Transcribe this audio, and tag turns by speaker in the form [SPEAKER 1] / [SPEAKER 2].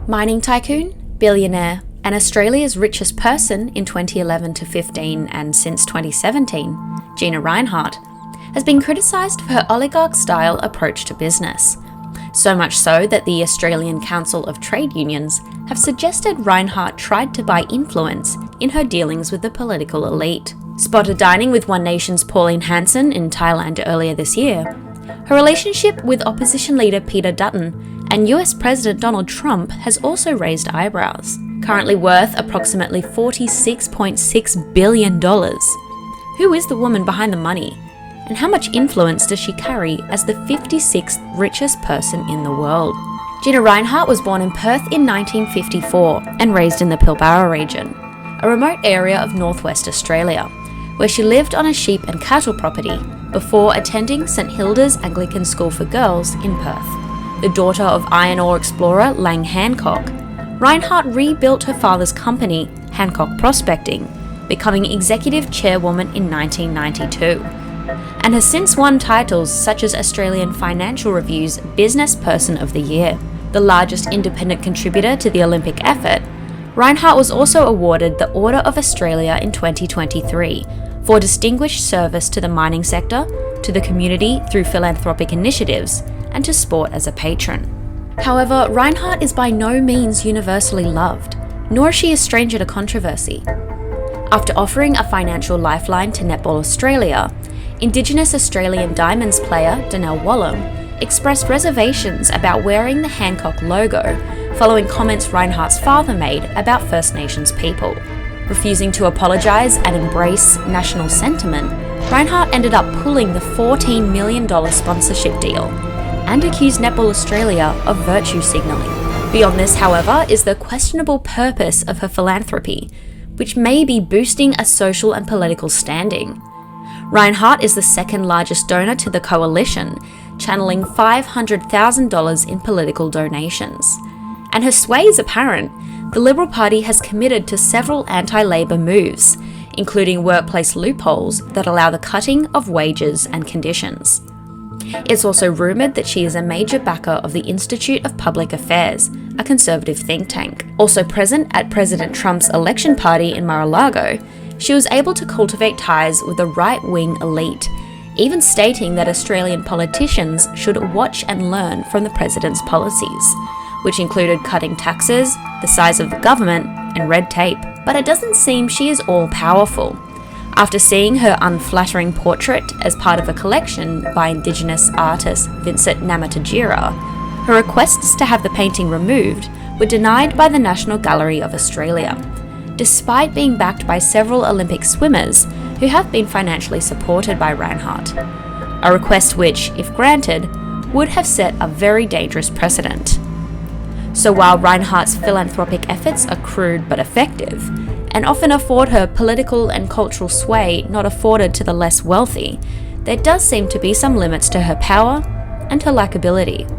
[SPEAKER 1] Mining tycoon, billionaire, and Australia's richest person in 2011 to 15 and since 2017, Gina Rinehart, has been criticised for her oligarch-style approach to business. So much so that the Australian Council of Trade Unions have suggested Rinehart tried to buy influence in her dealings with the political elite. Spotted dining with One Nation's Pauline Hanson in Thailand earlier this year, her relationship with opposition leader Peter Dutton and US President Donald Trump has also raised eyebrows. Currently worth approximately $46.6 billion. Who is the woman behind the money? And how much influence does she carry as the 56th richest person in the world? Gina Rinehart was born in Perth in 1954 and raised in the Pilbara region, a remote area of northwest Australia, where she lived on a sheep and cattle property before attending St Hilda's Anglican School for Girls in Perth. The daughter of iron ore explorer Lang Hancock, Rinehart rebuilt her father's company, Hancock Prospecting, becoming executive chairwoman in 1992, and has since won titles such as Australian Financial Review's Business Person of the Year. The largest independent contributor to the Olympic effort, Rinehart was also awarded the Order of Australia in 2023 for distinguished service to the mining sector, to the community through philanthropic initiatives, and to sport as a patron. However, Rinehart is by no means universally loved, nor is she a stranger to controversy. After offering a financial lifeline to Netball Australia, Indigenous Australian Diamonds player Donnell Wallam expressed reservations about wearing the Hancock logo following comments Rinehart's father made about First Nations people. Refusing to apologise and embrace national sentiment, Rinehart ended up pulling the $14 million sponsorship deal and accused Netball Australia of virtue signalling. Beyond this, however, is the questionable purpose of her philanthropy, which may be boosting a social and political standing. Rinehart is the second largest donor to the coalition, channeling $500,000 in political donations. And her sway is apparent. The Liberal Party has committed to several anti-Labor moves, including workplace loopholes that allow the cutting of wages and conditions. It's also rumoured that she is a major backer of the Institute of Public Affairs, a conservative think tank. Also present at President Trump's election party in Mar-a-Lago, she was able to cultivate ties with the right-wing elite, even stating that Australian politicians should watch and learn from the president's policies, which included cutting taxes, the size of the government, and red tape. But it doesn't seem she is all-powerful. After seeing her unflattering portrait as part of a collection by Indigenous artist Vincent Namatjira, her requests to have the painting removed were denied by the National Gallery of Australia, despite being backed by several Olympic swimmers who have been financially supported by Rinehart, a request which, if granted, would have set a very dangerous precedent. So while Rinehart's philanthropic efforts are crude but effective, and often afford her political and cultural sway not afforded to the less wealthy, there does seem to be some limits to her power and her likability.